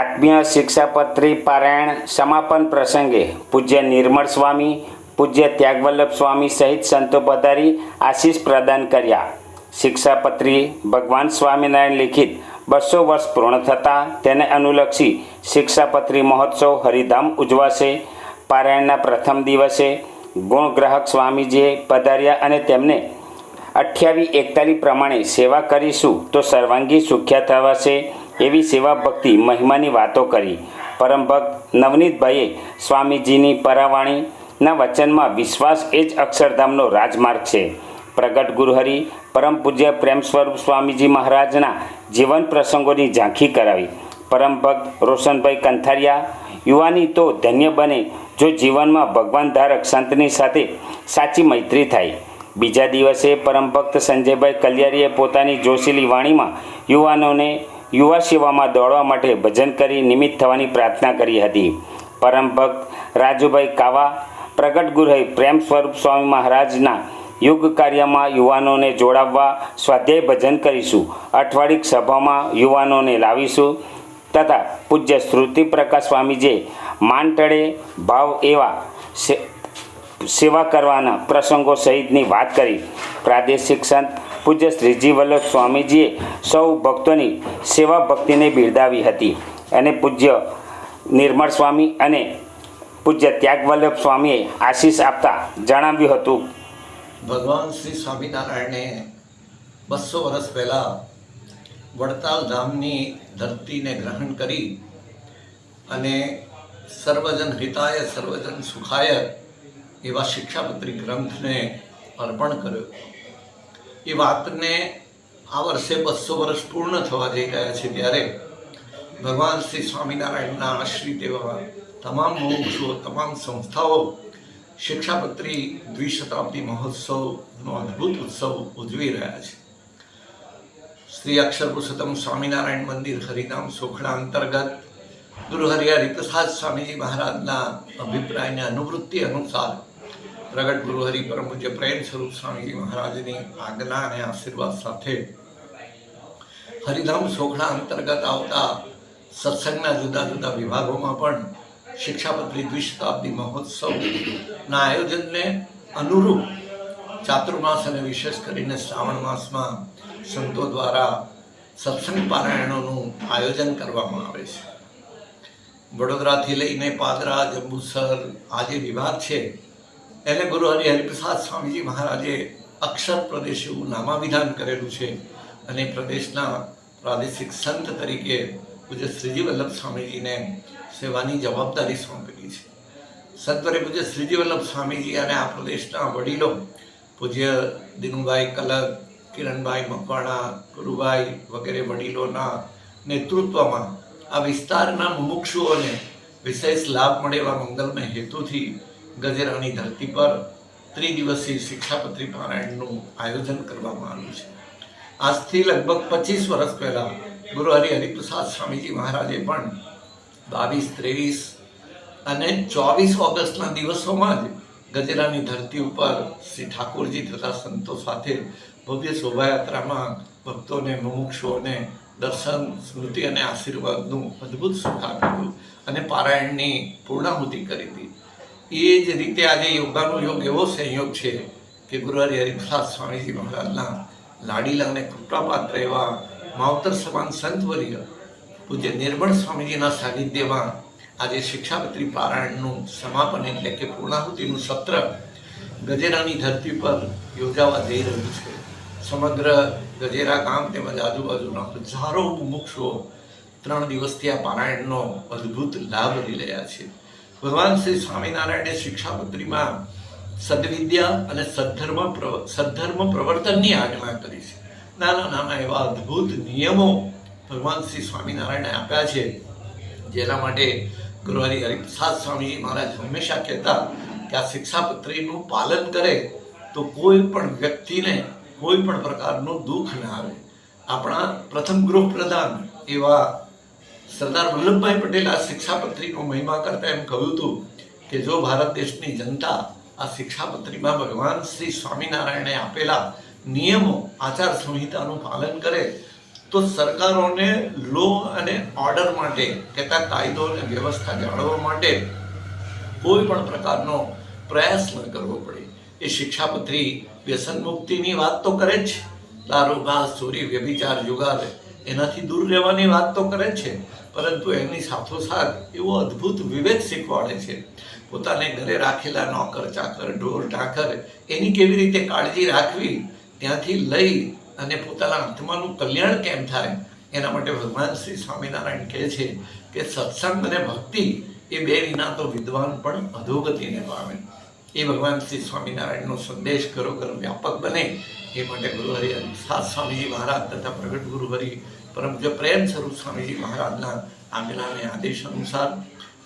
આત્મીય શિક્ષાપત્રી પારાયણ સમાપન પ્રસંગે પૂજ્ય નિર્મળ સ્વામી, પૂજ્ય ત્યાગવલ્લભ સ્વામી સહિત સંતો પધારી આશીષ પ્રદાન કર્યા. શિક્ષાપત્રી ભગવાન સ્વામિનારાયણ લિખિત 200 વર્ષ પૂર્ણ થતાં તેને અનુલક્ષી શિક્ષાપત્રી મહોત્સવ હરિધામ ઉજવાશે. પારાયણના પ્રથમ દિવસે ગુણગ્રાહક સ્વામીજીએ પધાર્યા અને તેમને 28-41 પ્રમાણે સેવા કરીશું તો સર્વાંગી સુખ્યા થવાશે એવી સેવા ભક્તિ મહિમાની વાતો કરી. પરમ ભક્ત નવનીતભાઈએ સ્વામીજીની પરાવાણીના વચનમાં વિશ્વાસ એ જ અક્ષરધામનો રાજમાર્ગ છે. પ્રગટ ગુરુહરિ પરમ પૂજ્ય પ્રેમ સ્વરૂપ સ્વામીજી મહારાજના જીવન પ્રસંગોની ઝાંખી કરાવી. પરમ ભક્ત રોશનભાઈ કંથારિયા, યુવાની તો ધન્ય બને જો જીવનમાં ભગવાન ધારક સંતની સાથે સાચી મૈત્રી થાય. બીજા દિવસે પરમ ભક્ત સંજયભાઈ કલિયારીએ પોતાની જોશીલી વાણીમાં યુવાનોને યુવા સેવામાં દોડવા માટે ભજન કરી નિમિત્ત થવાની પ્રાર્થના કરી હતી. પરમ ભક્ત રાજુભાઈ કાવા, પ્રગટ ગુરુહરિ પ્રેમ સ્વરૂપ સ્વામી મહારાજના યુગ કાર્યમાં યુવાનોને જોડાવવા સ્વાધ્યાય ભજન કરીશું. અઠવાડિક સભામાં યુવાનોને લાવીશું તથા પૂજ્ય શ્રુતિ પ્રકાશ સ્વામીજીએ માંટળે ભાવ એવા સેવા કરવાના પ્રસંગો સહિતની વાત કરી. પ્રાદેશિક સંત પૂજ્ય શ્રીજી વલ્લભ સ્વામીજીએ સૌ ભક્તોની સેવા ભક્તિને બિરદાવી હતી અને પૂજ્ય નિર્મળ સ્વામી અને પૂજ્ય ત્યાગવલ્લભ સ્વામીએ આશીષ આપતા જણાવ્યું હતું, ભગવાન શ્રી સ્વામિનારાયણે 200 વર્ષ પહેલાં વડતાલ ધામની ધરતીને ગ્રહણ કરી અને સર્વજન હિતાય સર્વજન સુખાય એવા શિક્ષાપત્રી ગ્રંથને અર્પણ કર્યો. એ વાતને આ વર્ષે 200 વર્ષ પૂર્ણ થવા જઈ રહ્યા છે ત્યારે ભગવાન શ્રી સ્વામિનારાયણના આશ્રિત એવા તમામ મુમુક્ષુઓ, તમામ સંસ્થાઓ શિક્ષાપત્રી દ્વિશતાબ્દી મહોત્સવનો અદ્ભુત ઉત્સવ ઉજવી રહ્યા છે. શ્રી અક્ષર પુરુષોત્તમ સ્વામિનારાયણ મંદિર હરિનામ સોખડા અંતર્ગત ગુરુ હરિપ્રસાદ સ્વામીજી મહારાજના અભિપ્રાયને અનુવૃત્તિ અનુસાર પ્રગટ ગુરુ હરિ પરમ પૂજ્ય પ્રેમ સ્વરૂપ સ્વામીજી મહારાજની આજ્ઞા અને આશીર્વાદ સાથે હરિધામ સોખડા અંતર્ગત આવતા સત્સંગના જુદા જુદા વિભાગોમાં પણ શિક્ષાપત્રી દ્વિશતાબ્દી મહોત્સવના આયોજનને અનુરૂપ ચાતુર્માસ અને વિશેષ કરીને શ્રાવણ માસમાં સંતો દ્વારા સત્સંગ પારાયણોનું આયોજન કરવામાં આવે છે. વડોદરાથી લઈને પાદરા, જંબુસર આ જે વિભાગ છે એને ગુરુ હરિપ્રસાદ સ્વામીજી મહારાજે અક્ષર પ્રદેશ એવું નામાવિધાન કરેલું છે અને પ્રદેશના પ્રાદેશિક સંત તરીકે પૂજ્ય શ્રીજી વલ્લભ સ્વામીજીને સેવાની જવાબદારી સોંપેલી છે. સત્વરે પૂજ્ય શ્રીજી વલ્લભ સ્વામીજી અને આ પ્રદેશના વડીલો પૂજ્ય દિનુભાઈ કલક, કિરણભાઈ મકવાણા, ગુરુભાઈ વગેરે વડીલોના નેતૃત્વમાં આ વિસ્તારના મુમુક્ષુઓને વિશેષ લાભ મળે એવા મંગલમય હેતુથી ગજેરાની ધરતી પર ત્રિદિવસીય શિક્ષાપત્રી પારાયણનું આયોજન કરવામાં આવ્યું છે. આજથી લગભગ 25 વર્ષ પહેલાં ગુરુ હરિપ્રસાદ સ્વામીજી મહારાજે પણ 22, 23 અને 24 ઓગસ્ટના દિવસોમાં જ ગજેરાની ધરતી ઉપર શ્રી ઠાકોરજી તથા સંતો સાથે ભવ્ય શોભાયાત્રામાં ભક્તોને, મુમુક્ષુઓને દર્શન, સ્મૃતિ અને આશીર્વાદનું અદ્ભુત સુખ આપ્યું અને પારાયણની પૂર્ણાહુતિ કરી હતી. એ જ રીતે આજે યોગાનો યોગ એવો સંયોગ છે કે ગુરુ હરિપ્રસાદ સ્વામીજી મહારાજના લાડીલા અને કૃપાપાત્ર એવા માવતર સમાન સંતવર્ય પૂજ્ય નિર્મળ સ્વામીજીના સાનિધ્યમાં આજે શિક્ષાપત્રી પારાયણનું સમાપન એટલે કે પૂર્ણાહુતિનું સત્ર ગજેરાની ધરતી પર યોજાવા જઈ રહ્યું છે. સમગ્ર ગજેરા ગામ તેમજ આજુબાજુના હજારો મુમુક્ષુઓ 3 દિવસથી આ પારાયણનો અદ્ભુત લાભ લઈ રહ્યા છે. ભગવાન શ્રી સ્વામિનારાયણે શિક્ષાપત્રીમાં સદવિદ્યા અને સદ્ધર્મ પ્રવર્તનની આજ્ઞા કરી છે. નાના નાના એવા અદ્ભુત નિયમો ભગવાન શ્રી સ્વામિનારાયણે આપ્યા છે, જેના માટે ગુરુ હરિપ્રસાદ સ્વામીજી મહારાજ હંમેશા કહેતા કે આ શિક્ષાપત્રીનું પાલન કરે તો કોઈ પણ વ્યક્તિને કોઈ પણ પ્રકારનું દુઃખ ના આવે. આપણા પ્રથમ ગૃહપ્રધાન એવા સરદાર વલ્લભભાઈ પટેલ આ શિક્ષાપત્રીનો મહિમા કરતા એમ કહ્યું હતું કે જો ભારત દેશની જનતા આ શિક્ષાપત્રીમાં ભગવાન શ્રી સ્વામિનારાયણે આપેલા નિયમો, આચાર સંહિતાનું પાલન કરે તો સરકારોને લો અને ઓર્ડર માટે કહેતા કાયદો અને વ્યવસ્થા જાળવવા માટે કોઈ પણ પ્રકારનો પ્રયાસ ન કરવો પડે. એ શિક્ષાપત્રી વ્યસન મુક્તિની વાત તો કરે જ છે, દારૂ ઘાસ ચોરી વ્યભિચાર જુગાર એનાથી દૂર રહેવાની વાત તો કરે જ છે, પરંતુ એની સાથોસાથ એવો અદ્ભુત વિવેક શીખવાડે છે. પોતાને ઘરે રાખેલા નોકર ચાકર ઢોર ઢાંખર એની કેવી રીતે કાળજી રાખવી, ત્યાંથી લઈ અને પોતાના આત્માનું કલ્યાણ કેમ થાય એના માટે ભગવાન શ્રી સ્વામિનારાયણ કહે છે કે સત્સંગ અને ભક્તિ એ બે વિના તો વિદ્વાન પણ અધોગતિને પામે. એ ભગવાન શ્રી સ્વામિનારાયણનો સંદેશ ઘરોઘર વ્યાપક બને એ માટે ગુરુહરિ હરિપ્રસાદ સ્વામીજી મહારાજ તથા પ્રગટ ગુરુહરિ પરમ પૂજ્ય પ્રેમ સ્વરૂપ સ્વામીજી મહારાજના આજ્ઞા અને આદેશ અનુસાર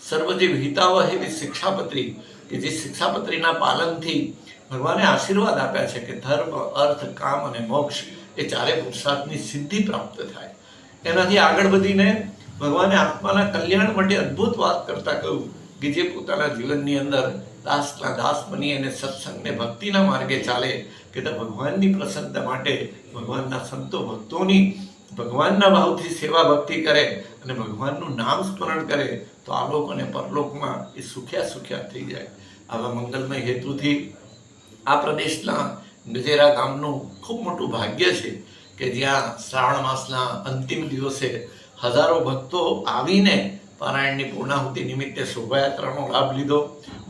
સર્વજીવ હિતાવહ એવી શિક્ષાપત્રી કે જે શિક્ષાપત્રીના પાલનથી ભગવાને આશીર્વાદ આપ્યા છે કે ધર્મ અર્થ કામ અને મોક્ષ એ ચારે પુરુષાર્થની સિદ્ધિ પ્રાપ્ત થાય. એનાથી આગળ વધીને ભગવાને આત્માના કલ્યાણ માટે અદ્ભુત વાત કરતા કહ્યું કે જે પોતાના જીવનની અંદર દાસના દાસ બની અને સત્સંગને ભક્તિના માર્ગે ચાલે કે ભગવાનની પ્રસન્નતા માટે ભગવાનના સંતો ભક્તોની ભગવાનના ભાવથી સેવા ભક્તિ કરે અને ભગવાનનું નામ સ્મરણ કરે તો આલોક અને પરલોકમાં એ સુખ્યા થઈ જાય. આવા મંગલમય હેતુથી આ પ્રદેશના ગજેરા ગામનું ખૂબ મોટું ભાગ્ય છે કે જ્યાં શ્રાવણ માસના અંતિમ દિવસે હજારો ભક્તો આવીને પારાયણની પૂર્ણાહુતિ નિમિત્તે શોભાયાત્રાનો લાભ લીધો.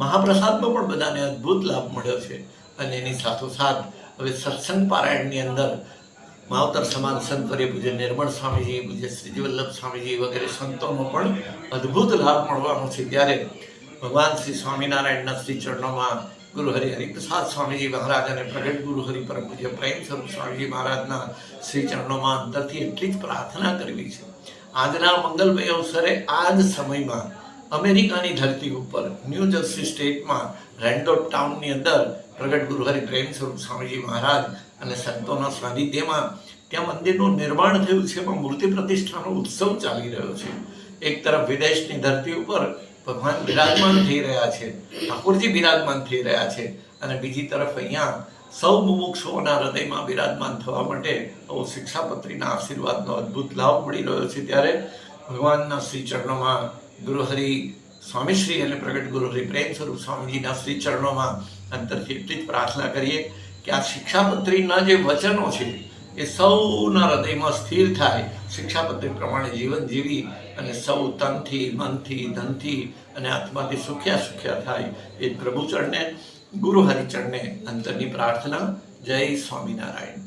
મહાપ્રસાદનો પણ બધાને અદ્ભુત લાભ મળ્યો છે. અને એની સાથોસાથ હવે સત્સંગ પારાયણની અંદર માવતર સમાન સંત વર્ય પૂજ્ય નિર્મળ સ્વામીજી, પૂજ્ય શ્રીજી વલ્લભ સ્વામીજી વગેરે સંતોનો પણ અદ્ભુત લાભ મળવાનો છે. ત્યારે ભગવાન શ્રી સ્વામિનારાયણના શ્રી ચરણોમાં ગુરુહરિ હરિપ્રસાદ સ્વામીજી મહારાજ અને પ્રગટ ગુરુહરિ પરમ પૂજ્ય પ્રેમ સ્વરૂપ સ્વામીજી મહારાજના શ્રી ચરણોમાં અંદરથી એટલી જ પ્રાર્થના કરવી છે. આજના મંગલમય અવસરે આ જ સમયમાં અમેરિકાની ધરતી ઉપર ન્યૂ જર્સી સ્ટેટમાં રેન્ડોટ ટાઉનની અંદર પ્રગટ ગુરુહરિ પ્રેમ સ્વરૂપ સ્વામીજી મહારાજ અને સંતોના સાનિધ્યમાં ત્યાં મંદિરનું નિર્માણ થયું છે. એમાં મૂર્તિ પ્રતિષ્ઠાનો ઉત્સવ ચાલી રહ્યો છે. એક તરફ વિદેશની ધરતી ઉપર ભગવાન બિરાજમાન થઈ રહ્યા છે, ઠાકોરજી બિરાજમાન થઈ રહ્યા છે, અને બીજી તરફ અહીંયા સૌ મુમુક્ષુઓના હૃદયમાં બિરાજમાન થવા માટે શિક્ષાપત્રીના આશીર્વાદનો અદ્ભુત લાભ મળી રહ્યો છે. ત્યારે ભગવાનના શ્રી ચરણોમાં ગુરુહરિ સ્વામીશ્રી અને પ્રગટ ગુરુહરિ પ્રેમ સ્વરૂપ સ્વામીજીના શ્રી ચરણોમાં અંતરથી એટલી જ પ્રાર્થના કરીએ કે આ શિક્ષાપત્રીના જે વચનો છે એ સૌના હૃદયમાં સ્થિર થાય, શિક્ષાપત્રી પ્રમાણે જીવન જીવી અને સૌ તનથી મનથી ધનથી અને આત્માથી સુખ્યા થાય એ પ્રભુ ચરણે ગુરુહરિ ચરણે અંતરની પ્રાર્થના. જય સ્વામિનારાયણ.